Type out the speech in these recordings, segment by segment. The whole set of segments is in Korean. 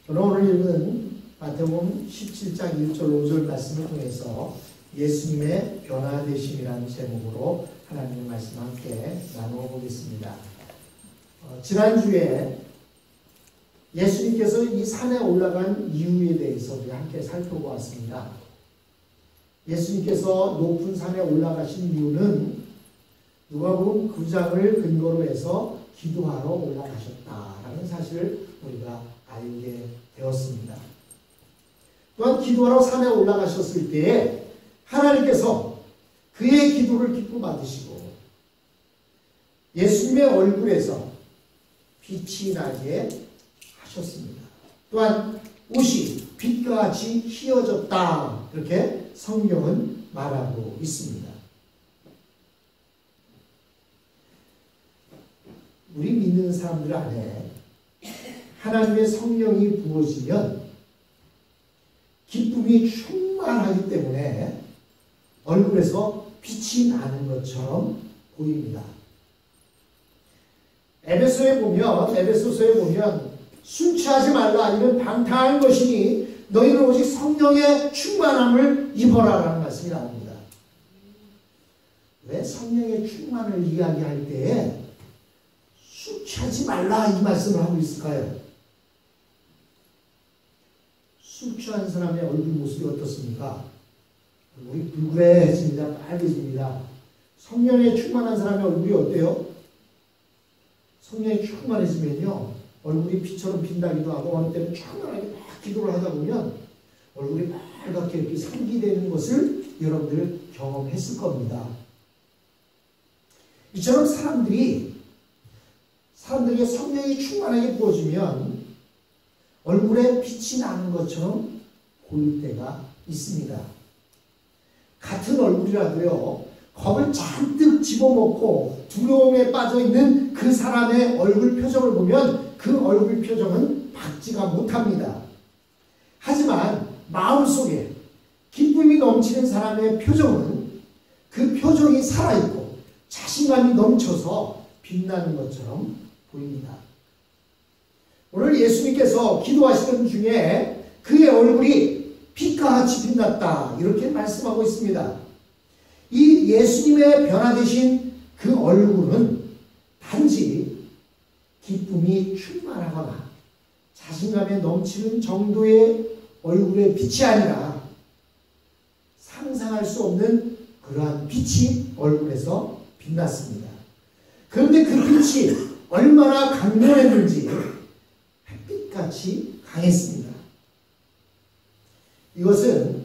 저는 오늘 읽은 마태복음 17장 1절 5절 말씀을 통해서 예수님의 변화되심이라는 제목으로 하나님의 말씀 함께 나누어 보겠습니다. 지난주에 예수님께서 이 산에 올라간 이유에 대해서 우리 함께 살펴보았습니다. 예수님께서 높은 산에 올라가신 이유는 누가복음 9장을 근거로 해서 기도하러 올라가셨다라는 사실을 우리가 알게 되었습니다. 또한 기도하러 산에 올라가셨을 때에 하나님께서 그의 기도를 기뻐 받으시고 예수님의 얼굴에서 빛이 나게 하셨습니다. 또한 옷이 빛과 같이 휘어졌다, 그렇게 성경은 말하고 있습니다. 우리 믿는 사람들 안에 하나님의 성령이 부어지면 기쁨이 충만하기 때문에 얼굴에서 빛이 나는 것처럼 보입니다. 에베소서에 보면 술 취하지 말라, 이는 방탕한 것이니 너희는 오직 성령의 충만함을 입어라라는 말씀이 나옵니다. 왜 성령의 충만을 이야기할 때에 술 취하지 말라 이 말씀을 하고 있을까요? 술 취한 사람의 얼굴 모습이 어떻습니까? 얼굴이 불그레해집니다. 빨개집니다. 성령에 충만한 사람의 얼굴이 어때요? 성령에 충만해지면요, 얼굴이 빛처럼 빛나기도 하고, 어느 때는 충만하게 막 기도를 하다 보면 얼굴이 빨갛게 이렇게 상기되는 것을 여러분들 경험했을 겁니다. 이처럼 사람들에게 성령이 충만하게 부어지면 얼굴에 빛이 나는 것처럼 보일 때가 있습니다. 같은 얼굴이라도요, 겁을 잔뜩 집어먹고 두려움에 빠져있는 그 사람의 얼굴 표정을 보면 그 얼굴 표정은 밝지가 못합니다. 하지만 마음속에 기쁨이 넘치는 사람의 표정은 그 표정이 살아있고 자신감이 넘쳐서 빛나는 것처럼 보입니다. 오늘 예수님께서 기도하시던 중에 그의 얼굴이 빛과 같이 빛났다, 이렇게 말씀하고 있습니다. 이 예수님의 변화되신 그 얼굴은 단지 기쁨이 충만하거나 자신감에 넘치는 정도의 얼굴의 빛이 아니라 상상할 수 없는 그러한 빛이 얼굴에서 빛났습니다. 그런데 그 빛이 얼마나 강렬했는지 햇빛같이 강했습니다. 이것은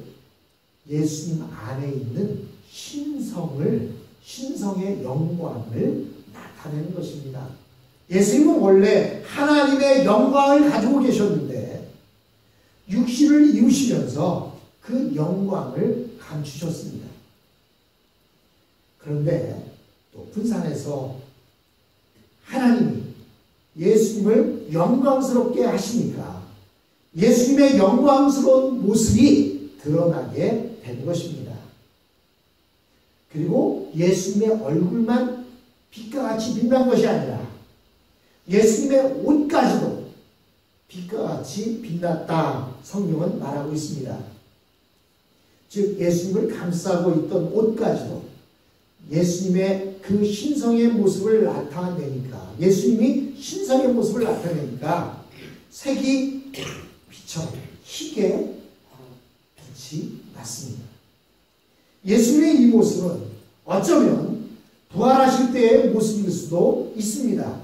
예수님 안에 있는 신성의 영광을 나타내는 것입니다. 예수님은 원래 하나님의 영광을 가지고 계셨는데 육신을 입으시면서 그 영광을 감추셨습니다. 그런데 높은 산에서 하나님이 예수님을 영광스럽게 하시니까 예수님의 영광스러운 모습이 드러나게 된 것입니다. 그리고 예수님의 얼굴만 빛과 같이 빛난 것이 아니라 예수님의 옷까지도 빛과 같이 빛났다, 성경은 말하고 있습니다. 즉 예수님을 감싸고 있던 옷까지도 예수님의 그 신성의 모습을 나타내니까, 예수님이 신성의 모습을 나타내니까 색이 빛처럼 희게 빛이 났습니다. 예수님의 이 모습은 어쩌면 부활하실 때의 모습일 수도 있습니다.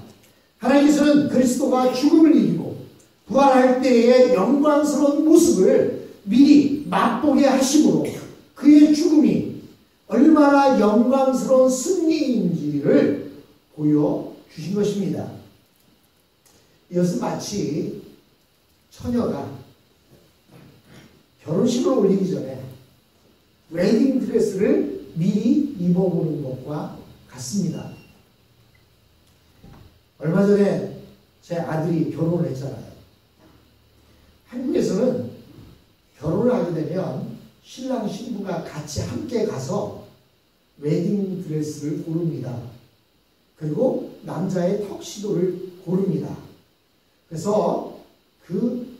하나님께서는 그리스도가 죽음을 이기고 부활할 때의 영광스러운 모습을 미리 맛보게 하심으로 그의 죽음이 얼마나 영광스러운 승리인지를 보여주신 것입니다. 이것은 마치 처녀가 결혼식을 올리기 전에 웨딩 드레스를 미리 입어보는 것과 같습니다. 얼마 전에 제 아들이 결혼을 했잖아요. 한국에서는 결혼을 하게 되면 신랑 신부가 같이 함께 가서 웨딩 드레스를 고릅니다. 그리고 남자의 턱시도를 고릅니다. 그래서 그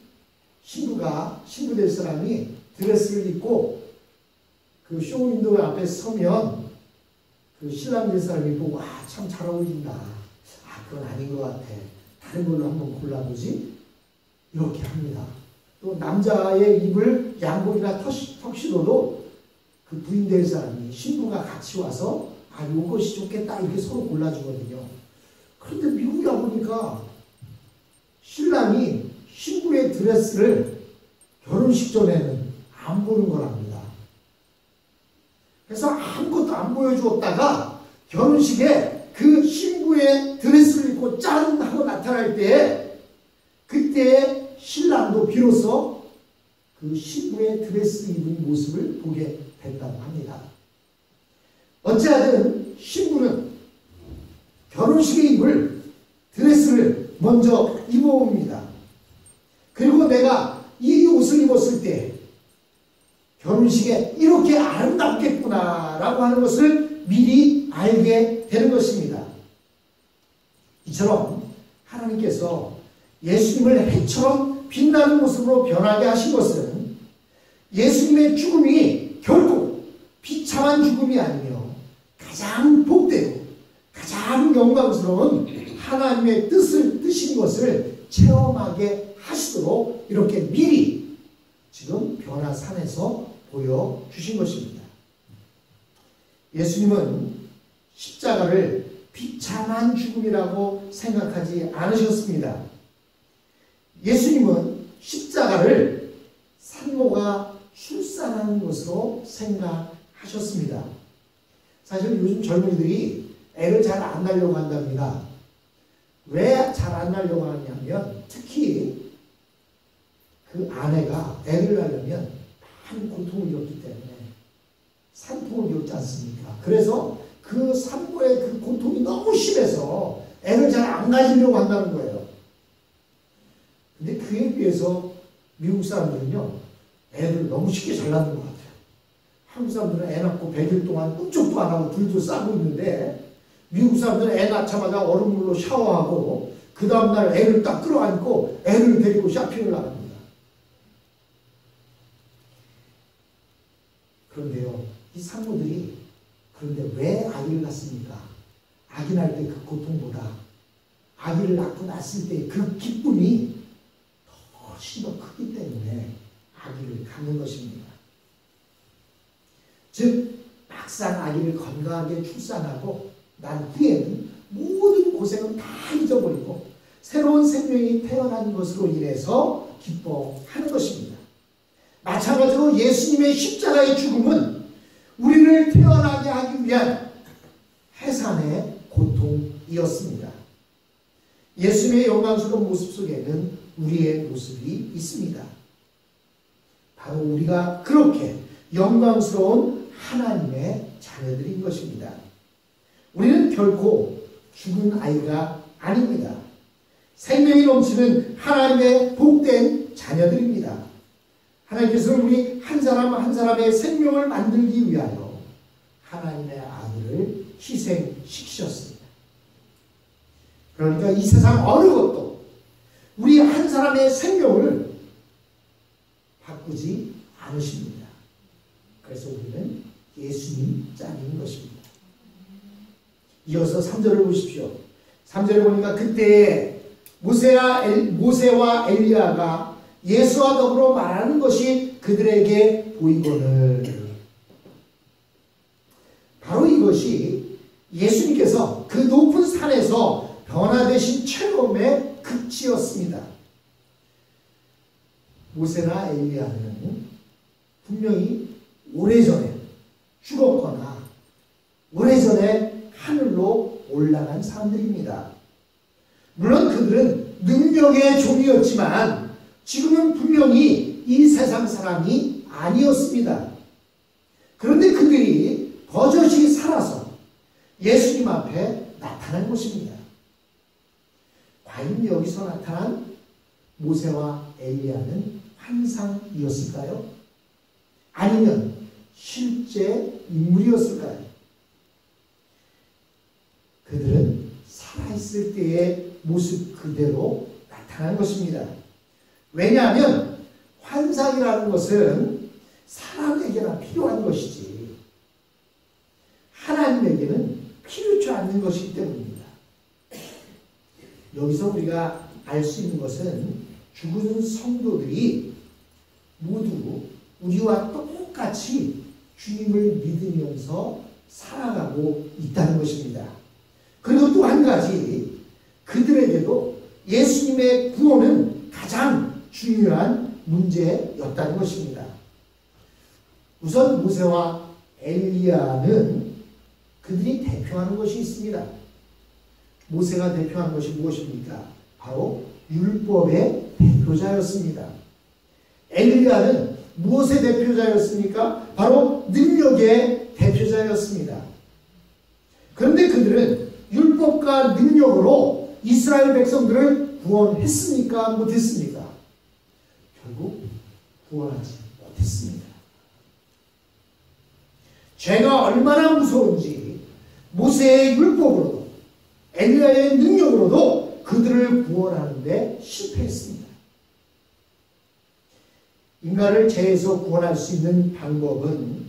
신부 될 사람이 드레스를 입고 그 쇼윈도우 앞에 서면 그 신랑 될 사람이 보고 참 잘 어울린다. 그건 아닌 것 같아. 다른 걸로 한번 골라보지. 이렇게 합니다. 또 남자의 입을 양복이나 턱시도도 그 부인 될 사람이 신부가 같이 와서 요것이 좋겠다 이렇게 서로 골라주거든요. 그런데 미국에 와보니까 신랑이 신부의 드레스를 결혼식 전에는 안 보는 거랍니다. 그래서 아무것도 안 보여주었다가 결혼식에 그 신부의 드레스를 입고 짠 하고 나타날 때 그때 신랑도 비로소 그 신부의 드레스 입은 모습을 보게 됐다고 합니다. 어찌하든 신부는 결혼식에 입을 드레스를 먼저 입어옵니다. 그리고 내가 이 옷을 입었을 때 결혼식에 이렇게 아름답겠구나 라고 하는 것을 미리 알게 되는 것입니다. 이처럼 하나님께서 예수님을 해처럼 빛나는 모습으로 변하게 하신 것은 예수님의 죽음이 결코 비참한 죽음이 아니며 가장 복되고 가장 영광스러운 하나님의 뜻인 것을 체험하게 하시도록 이렇게 미리 지금 변화산에서 보여주신 것입니다. 예수님은 십자가를 비참한 죽음이라고 생각하지 않으셨습니다. 예수님은 십자가를 산모가 출산하는 것으로 생각하셨습니다. 사실 요즘 젊은이들이 애를 잘 안 낳으려고 한답니다. 왜 잘 안 낳으려고 하냐면 특히 그 아내가 애를 낳으려면 많은 고통을 겪기 때문에 산통을 겪지 않습니까? 그래서 그 산모의 그 고통이 너무 심해서 애를 잘 안 가지려고 한다는 거예요. 근데 그에 비해서 미국 사람들은요, 애들 너무 쉽게 잘 낳는 것 같아요. 한국 사람들은 애 낳고 100일 동안 꿈쩍도 안 하고 둘도 싸고 있는데, 미국 사람들은 애 낳자마자 얼음물로 샤워하고, 그 다음날 애를 딱 끌어안고, 애를 데리고 쇼핑을 나갑니다. 그런데요, 이 산모들이 그런데 왜 아기를 낳습니까? 아기 낳을 때 그 고통보다 아기를 낳고 났을 때 그 기쁨이 훨씬 더 크기 때문에 아기를 갖는 것입니다. 즉 막상 아기를 건강하게 출산하고 난 후에는 모든 고생은 다 잊어버리고 새로운 생명이 태어난 것으로 인해서 기뻐하는 것입니다. 마찬가지로 예수님의 십자가의 죽음은 우리를 태어나게 하기 위한 해산의 고통이었습니다. 예수님의 영광스러운 모습 속에는 우리의 모습이 있습니다. 바로 우리가 그렇게 영광스러운 하나님의 자녀들인 것입니다. 우리는 결코 죽은 아이가 아닙니다. 생명이 넘치는 하나님의 복된 자녀들입니다. 하나님께서는 우리 한 사람 한 사람의 생명을 만들기 위하여 하나님의 아들을 희생시키셨습니다. 그러니까 이 세상 어느 것도 우리 한 사람의 생명을 바꾸지 않으십니다. 그래서 우리는 예수님 짝인 것입니다. 이어서 3절을 보십시오. 3절을 보니까 그때 모세와 엘리야가 예수와 더불어 말하는 것이 그들에게 보이거늘. 바로 이것이 예수님께서 그 높은 산에서 변화되신 체험의 극치였습니다. 모세나 엘리야는 분명히 오래전에 죽었거나 오래전에 하늘로 올라간 사람들입니다. 물론 그들은 능력의 종이었지만 지금은 분명히 이 세상 사람이 아니었습니다. 그런데 그들이 버젓이 살아서 예수님 앞에 나타난 것입니다. 과연 여기서 나타난 모세와 엘리야는 환상이었을까요? 아니면 실제 인물이었을까요? 그들은 살아있을 때의 모습 그대로 나타난 것입니다. 왜냐하면 환상이라는 것은 사람에게나 필요한 것이지 하나님에게는 필요치 않는 것이기 때문입니다. 여기서 우리가 알 수 있는 것은 죽은 성도들이 모두 우리와 똑같이 주님을 믿으면서 살아가고 있다는 것입니다. 그리고 또 한 가지, 그들에게도 예수님의 구원은 가장 중요한 문제였다는 것입니다. 우선 모세와 엘리야는 그들이 대표하는 것이 있습니다. 모세가 대표하는 것이 무엇입니까? 바로 율법의 대표자였습니다. 엘리야는 무엇의 대표자였습니까? 바로 능력의 대표자였습니다. 그런데 그들은 율법과 능력으로 이스라엘 백성들을 구원했습니까? 못했습니까? 결국 구원하지 못했습니다. 죄가 얼마나 무서운지 모세의 율법으로도 엘리야의 능력으로도 그들을 구원하는 데 실패했습니다. 인간을 죄에서 구원할 수 있는 방법은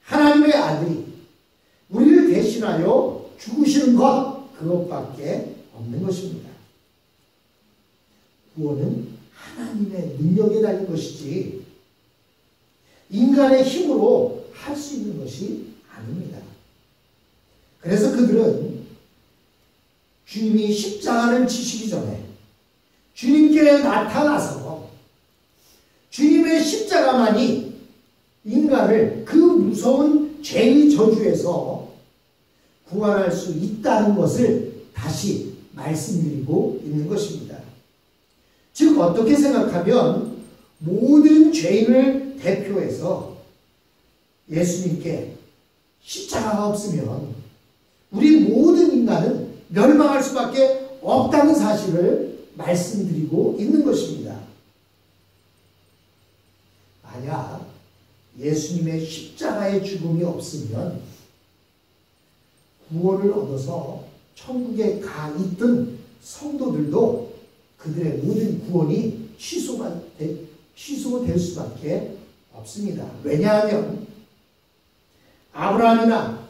하나님의 아들이 우리를 대신하여 죽으시는 것, 그것밖에 없는 것입니다. 구원은 하나님의 능력에 달린 것이지 인간의 힘으로 할 수 있는 것이 아닙니다. 그래서 그들은 주님이 십자가를 지시기 전에 주님께 나타나서 주님의 십자가만이 인간을 그 무서운 죄의 저주에서 구원할 수 있다는 것을 다시 말씀드리고 있는 것입니다. 즉 어떻게 생각하면 모든 죄인을 대표해서 예수님께 십자가가 없으면 우리 모든 인간은 멸망할 수밖에 없다는 사실을 말씀드리고 있는 것입니다. 만약 예수님의 십자가의 죽음이 없으면 구원을 얻어서 천국에 가 있던 성도들도 그들의 모든 구원이 취소될 수밖에 없습니다. 왜냐하면 아브라함이나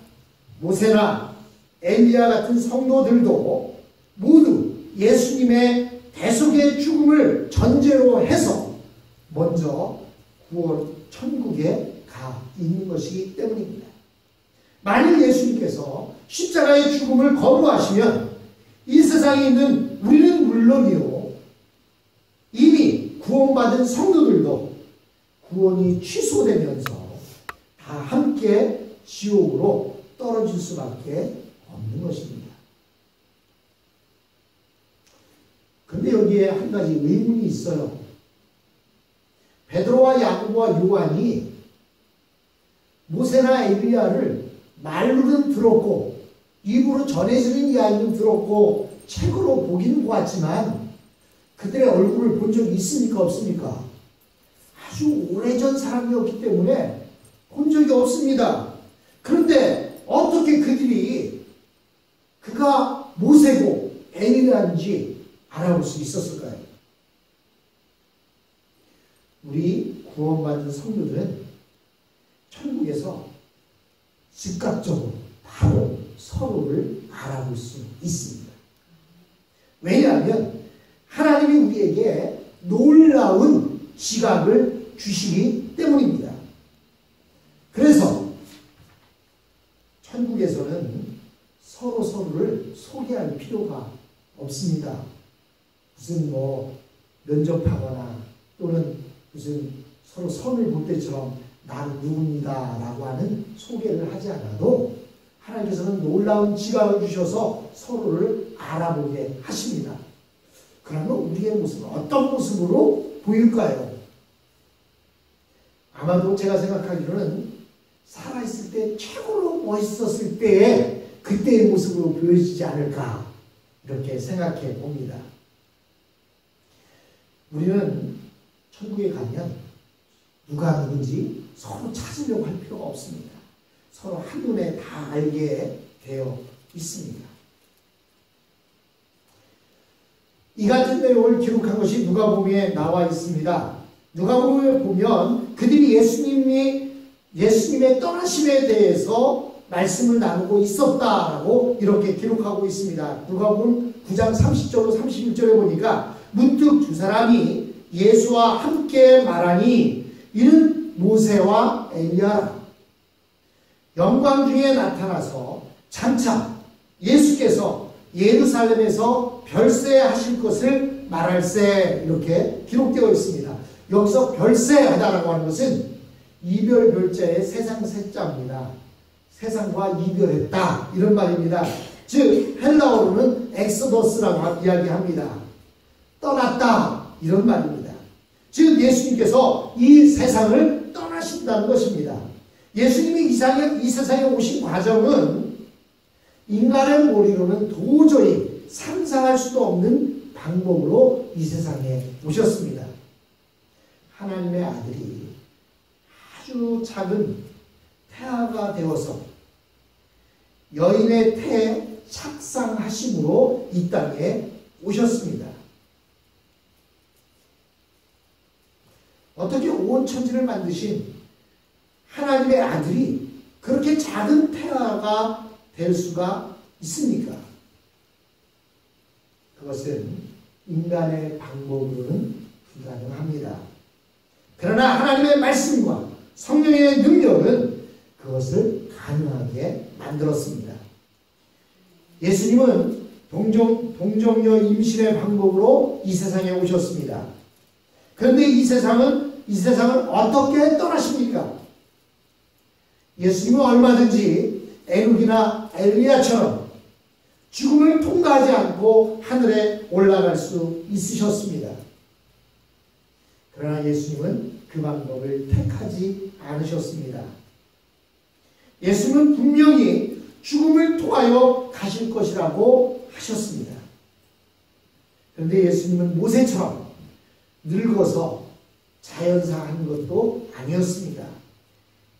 모세나 엘리야 같은 성도들도 모두 예수님의 대속의 죽음을 전제로 해서 먼저 구원 천국에 가 있는 것이기 때문입니다. 만일 예수님께서 십자가의 죽음을 거부하시면 이 세상에 있는 우리는 물론이요 이미 구원받은 성도들도 구원이 취소되면서 다 함께 지옥으로 떨어질 수밖에 없는 것입니다. 그런데 여기에 한 가지 의문이 있어요. 베드로와 야고보와 요한이 모세나 엘리야를 말로는 들었고 입으로 전해지는 이야기는 들었고 책으로 보기는 보았지만 그들의 얼굴을 본 적이 있습니까? 없습니까? 아주 오래전 사람이었기 때문에 본 적이 없습니다. 그런데 어떻게 그들이 그가 모세고 엘리야인지 알아볼 수 있었을까요? 우리 구원받은 성도들은 천국에서 즉각적으로 바로 서로를 알아볼 수 있습니다. 왜냐하면 하나님이 우리에게 놀라운 지각을 주시기 때문입니다. 그래서 천국에서는 서로를 소개할 필요가 없습니다. 무슨 면접하거나 또는 무슨 서로 선을 볼 때처럼 나는 누굽니다 라고 하는 소개를 하지 않아도 하나님께서는 놀라운 지각을 주셔서 서로를 알아보게 하십니다. 그러면 우리의 모습은 어떤 모습으로 보일까요? 아마도 제가 생각하기로는 살아있을 때 최고로 멋있었을 때에 그때의 모습으로 보여지지 않을까 이렇게 생각해 봅니다. 우리는 천국에 가면 누가 누군지 서로 찾으려고 할 필요가 없습니다. 서로 한눈에 다 알게 되어 있습니다. 이 같은 내용을 기록한 것이 누가복음에 나와 있습니다. 누가복음에 보면 그들이 예수님의 떠나심에 대해서 말씀을 나누고 있었다라고 이렇게 기록하고 있습니다. 누가복음 9장 30절로 31절에 보니까 문득 두 사람이 예수와 함께 말하니 이는 모세와 엘리야라. 영광 중에 나타나서 장차 예수께서 예루살렘에서 별세하실 것을 말할세, 이렇게 기록되어 있습니다. 여기서 별세하다라고 하는 것은 이별 별자의 세상 세자입니다. 세상과 이별했다, 이런 말입니다. 즉 헬라어로는 엑소더스라고 이야기합니다. 떠났다, 이런 말입니다. 즉 예수님께서 이 세상을 떠나신다는 것입니다. 예수님이 이 세상에 오신 과정은 인간의 머리로는 도저히 상상할 수도 없는 방법으로 이 세상에 오셨습니다. 하나님의 아들이 아주 작은 태아가 되어서 여인의 태에 착상하심으로 이 땅에 오셨습니다. 어떻게 온 천지를 만드신 하나님의 아들이 그렇게 작은 태아가 될 수가 있습니까? 그것은 인간의 방법으로는 불가능합니다. 그러나 하나님의 말씀과 성령의 능력은 그것을 가능하게 만들었습니다. 예수님은 동정녀 임신의 방법으로 이 세상에 오셨습니다. 그런데 이 세상을 어떻게 떠나십니까? 예수님은 얼마든지 에녹이나 엘리야처럼 죽음을 통과하지 않고 하늘에 올라갈 수 있으셨습니다. 그러나 예수님은 그 방법을 택하지 않으셨습니다. 예수님은 분명히 죽음을 통하여 가실 것이라고 하셨습니다. 그런데 예수님은 모세처럼 늙어서 자연사한 것도 아니었습니다.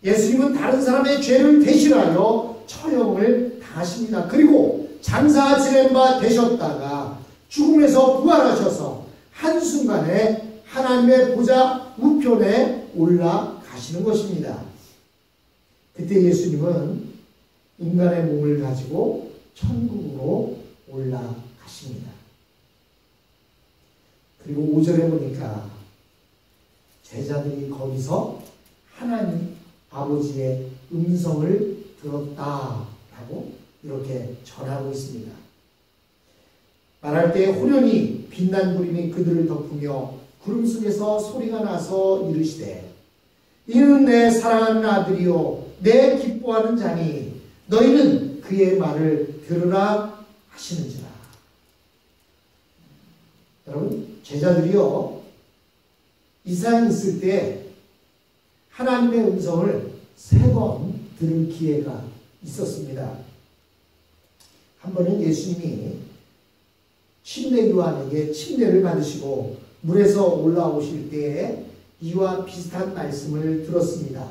예수님은 다른 사람의 죄를 대신하여 처형을 당하십니다. 그리고 장사 지낸 바 되셨다가 죽음에서 부활하셔서 한순간에 하나님의 보좌 우편에 올라가시는 것입니다. 그때 예수님은 인간의 몸을 가지고 천국으로 올라가십니다. 그리고 5절에 보니까 제자들이 거기서 하나님 아버지의 음성을 들었다라고 이렇게 전하고 있습니다. 말할 때 호련히 빛난 구름이 그들을 덮으며 구름 속에서 소리가 나서 이르시되 이는 내 사랑하는 아들이요 내 기뻐하는 자니 너희는 그의 말을 들으라 하시는지라. 여러분, 제자들이요 이 세상에 있을 때 하나님의 음성을 3번 들을 기회가 있었습니다. 한 번은 예수님이 침례 요한에게 침례를 받으시고 물에서 올라오실 때에 이와 비슷한 말씀을 들었습니다.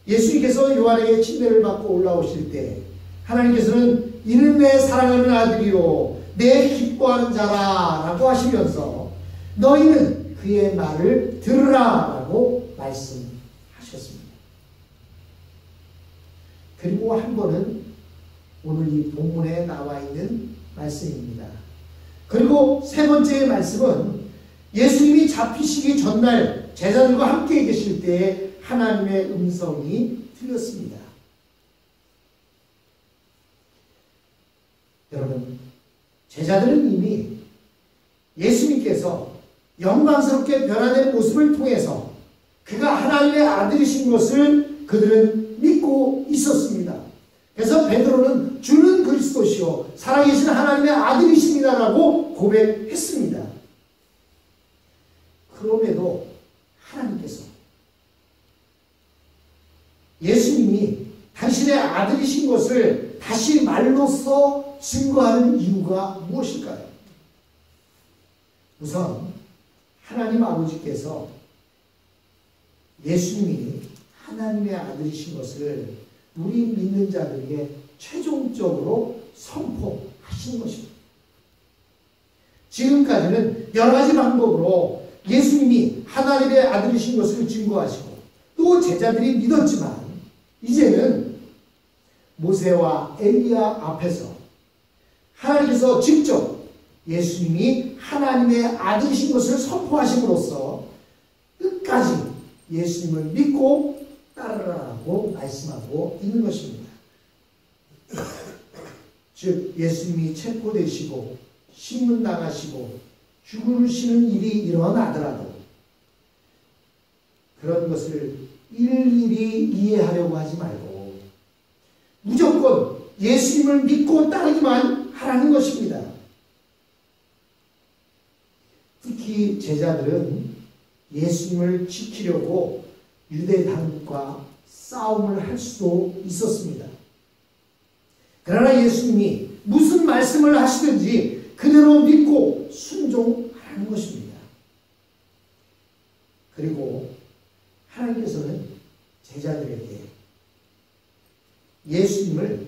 예수님께서 요한에게 침례를 받고 올라오실 때 하나님께서는 이는 내 사랑하는 아들이요 내 기뻐하는 자라 라고 하시면서 너희는 그의 말을 들으라 라고 말씀하셨습니다. 그리고 한 번은 오늘 이 본문에 나와 있는 말씀입니다. 그리고 3번째 말씀은 예수님이 잡히시기 전날 제자들과 함께 계실 때에 하나님의 음성이 들렸습니다. 여러분, 제자들은 이미 예수님께서 영광스럽게 변화된 모습을 통해서 그가 하나님의 아들이신 것을 그들은 믿고 있었습니다. 그래서 베드로는 주는 그리스도시요 살아계신 하나님의 아들이십니다라고 고백했습니다. 그럼에도 하나님께서 예수님이 당신의 아들이신 것을 다시 말로써 증거하는 이유가 무엇일까요? 우선 하나님 아버지께서 예수님이 하나님의 아들이신 것을 우리 믿는 자들에게 최종적으로 선포하신 것입니다. 지금까지는 여러 가지 방법으로 예수님이 하나님의 아들이신 것을 증거하시고 또 제자들이 믿었지만 이제는 모세와 엘리야 앞에서 하나님께서 직접 예수님이 하나님의 아들이신 것을 선포하심으로써 끝까지 예수님을 믿고 따르라고 말씀하고 있는 것입니다. 즉 예수님이 체포되시고 신문당하시고 죽으시는 일이 일어나더라도 그런 것을 일일이 이해하려고 하지 말고 무조건 예수님을 믿고 따르기만 하라는 것입니다. 특히 제자들은 예수님을 지키려고 유대 당국과 싸움을 할 수도 있었습니다. 그러나 예수님이 무슨 말씀을 하시든지 그대로 믿고 순종하는 것입니다. 그리고 하나님께서는 제자들에게 예수님을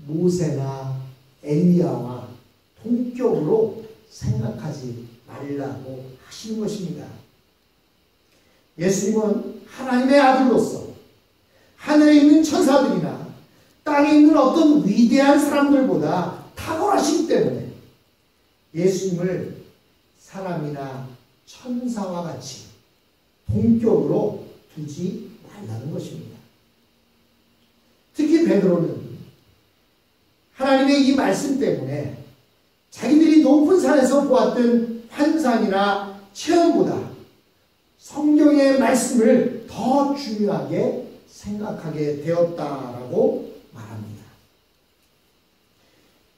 모세나 엘리야와 동격으로 생각하지 말라고 하시는 것입니다. 예수님은 하나님의 아들로서 하늘에 있는 천사들이나 땅에 있는 어떤 위대한 사람들보다 탁월하시기 때문에 예수님을 사람이나 천사와 같이 동격으로 두지 말라는 것입니다. 특히 베드로는 하나님의 이 말씀 때문에 자기들이 높은 산에서 보았던 환상이나 체험보다 성경의 말씀을 더 중요하게 생각하게 되었다라고 말합니다.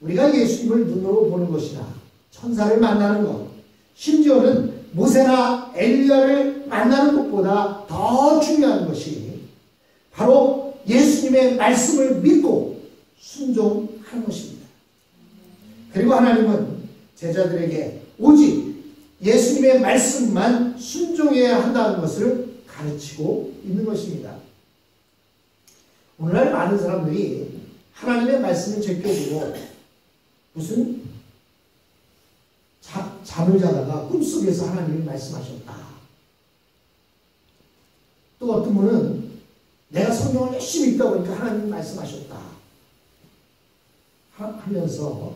우리가 예수님을 눈으로 보는 것이나 천사를 만나는 것, 심지어는 모세나 엘리야를 만나는 것보다 더 중요한 것이 바로 예수님의 말씀을 믿고 순종하는 것입니다. 그리고 하나님은 제자들에게 오직 예수님의 말씀만 순종해야 한다는 것을 가르치고 있는 것입니다. 오늘날 많은 사람들이 하나님의 말씀을 제껴두고 무슨 잠을 자다가 꿈속에서 하나님이 말씀하셨다. 또 어떤 분은 내가 성경을 열심히 읽다 보니까 하나님이 말씀하셨다 하면서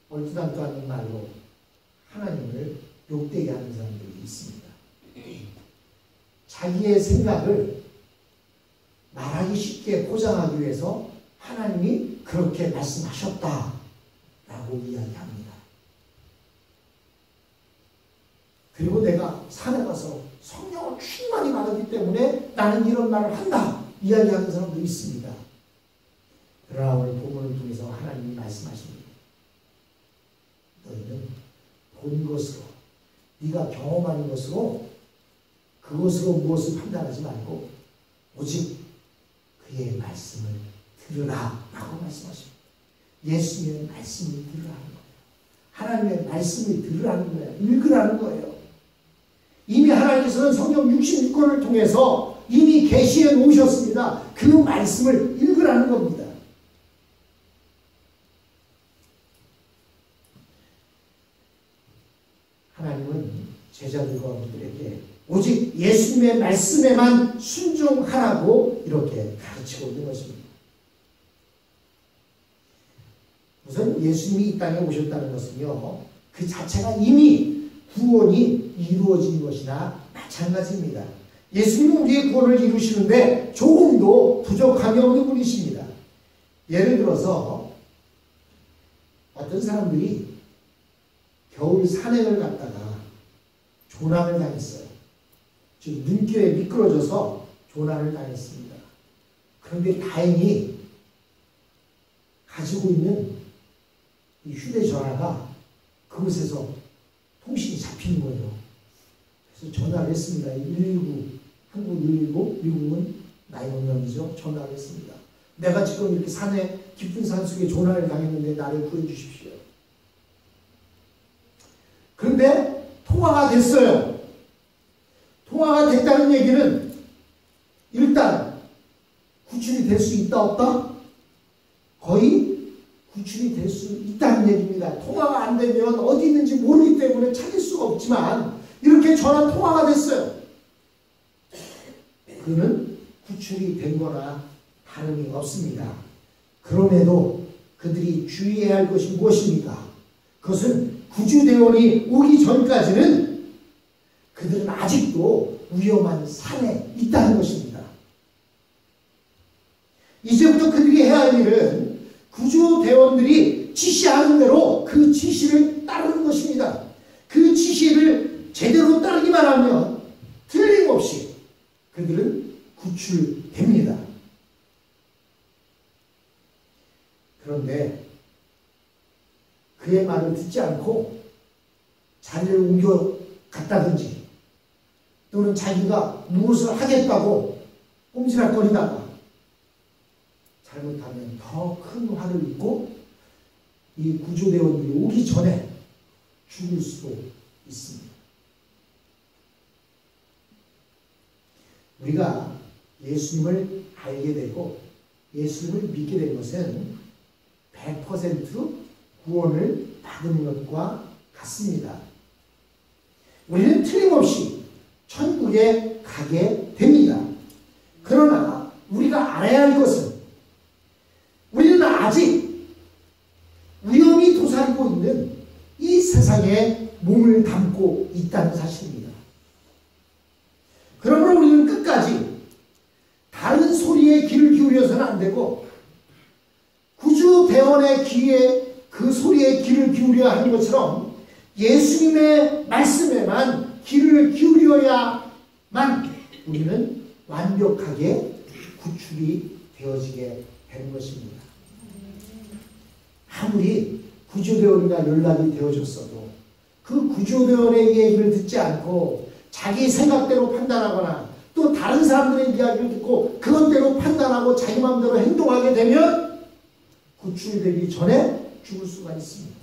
얼토당토 않는 말로 하나님을 욕되게 하는 사람들이 있습니다. 자기의 생각을 말하기 쉽게 포장하기 위해서 하나님이 그렇게 말씀하셨다 라고 이야기합니다. 그리고 내가 산에 가서 성령을 충만히 받았기 때문에 나는 이런 말을 한다 이야기하는 사람도 있습니다. 그러나 오늘 본문을 통해서 하나님이 말씀하십니다. 너희는 본 것으로 네가 경험하는 것으로 그것으로 무엇을 판단하지 말고 오직 그의 말씀을 들으라 라고 말씀하십니다. 예수님의 말씀을 들으라는 거예요. 하나님의 말씀을 들으라는 거예요. 읽으라는 거예요. 이미 하나님께서는 성경 66권을 통해서 이미 계시해 놓으셨습니다. 그 말씀을 읽으라는 겁니다. 하나님은 제자들과 우리들에게 오직 예수님의 말씀에만 순종하라고 이렇게 가르치고 있는 것입니다. 우선 예수님이 이 땅에 오셨다는 것은요, 그 자체가 이미 구원이 이루어진 것이나 마찬가지입니다. 예수님은 우리의 구원을 이루시는데 조금도 부족함이 없는 분이십니다. 예를 들어서 어떤 사람들이 겨울 산행을 갔다가 조난을 당했어요. 즉 눈길에 미끄러져서 조난을 당했습니다. 그런데 다행히 가지고 있는 이 휴대전화가 그곳에서 통신이 잡히는 거예요. 그래서 전화를 했습니다. 119, 한국 119, 미국은 911이죠. 전화를 했습니다. 내가 지금 이렇게 산에 깊은 산속에 조난을 당했는데 나를 구해 주십시오. 그런데 통화가 됐어요. 통화가 됐다는 얘기는 일단 구출이 될 수 있다 없다? 거의 구출이 될 수 있다는 얘기입니다. 통화가 안 되면 어디 있는지 모르기 때문에 찾을 수가 없지만 이렇게 전화 통화가 됐어요. 그는 구출이 된 거나 다름이 없습니다. 그럼에도 그들이 주의해야 할 것이 무엇입니까? 그것은 구주대원이 오기 전까지는 그들은 아직도 위험한 산에 있다는 것입니다. 이제부터 그들이 해야 할 일은 구주대원들이 지시하는 대로 그 지시를 따르는 것입니다. 그 지시를 제대로 따르기만 하면 틀림없이 그들은 구출됩니다. 그런데 그의 말을 듣지 않고 자리를 옮겨 갔다든지 또는 자기가 무엇을 하겠다고 꼼지락거리다가 잘못하면 더 큰 화를 입고 이 구조대원들이 오기 전에 죽을 수도 있습니다. 우리가 예수님을 알게 되고 예수님을 믿게 된 것은 100% 구원을 받은 것과 같습니다. 우리는 틀림없이 천국에 가게 됩니다. 그러나 우리가 알아야 할 것은 우리는 아직 위험이 도사리고 있는 이 세상에 몸을 담고 있다는 사실입니다. 그러므로 우리는 끝까지 다른 소리에 귀를 기울여서는 안 되고 구주대원의 귀에 그 소리에 귀를 기울여야 하는 것처럼 예수님의 말씀에만 귀를 기울여야만 우리는 완벽하게 구출이 되어지게 되는 것입니다. 아무리 구조대원이나 연락이 되어졌어도 그 구조대원의 얘기를 듣지 않고 자기 생각대로 판단하거나 또 다른 사람들의 이야기를 듣고 그것대로 판단하고 자기 마음대로 행동하게 되면 구출되기 전에 죽을 수가 있습니다.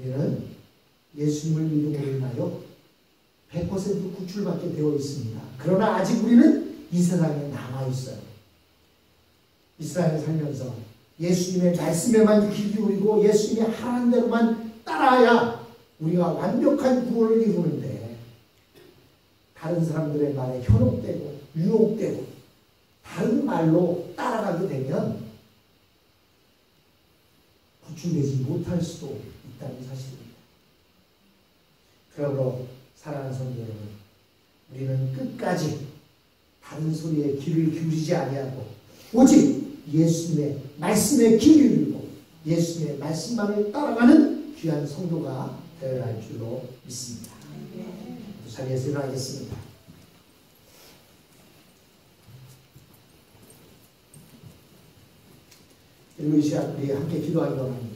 우리는 예수님을 믿음으로 인하여 100% 구출받게 되어 있습니다. 그러나 아직 우리는 이 세상에 남아있어요. 이 세상에 살면서 예수님의 말씀에만 귀 기울이고 예수님이 하라는 대로만 따라야 우리가 완벽한 구원을 이루는데 다른 사람들의 말에 현혹되고 유혹되고 다른 말로 따라가게 되면 구출되지 못할 수도 있다는 사실입니다. 그러므로 사랑하는 성도 여러분, 우리는 끝까지 다른 소리에 귀를 기울이지 아니하고 오직 예수님의 말씀에 귀 기울이고 예수님의 말씀만을 따라가는 귀한 성도가 되어야 할 줄로 믿습니다. 자리에서 일어나겠습니다. 그리고 이 시간 우리 함께 기도하기 원합니다.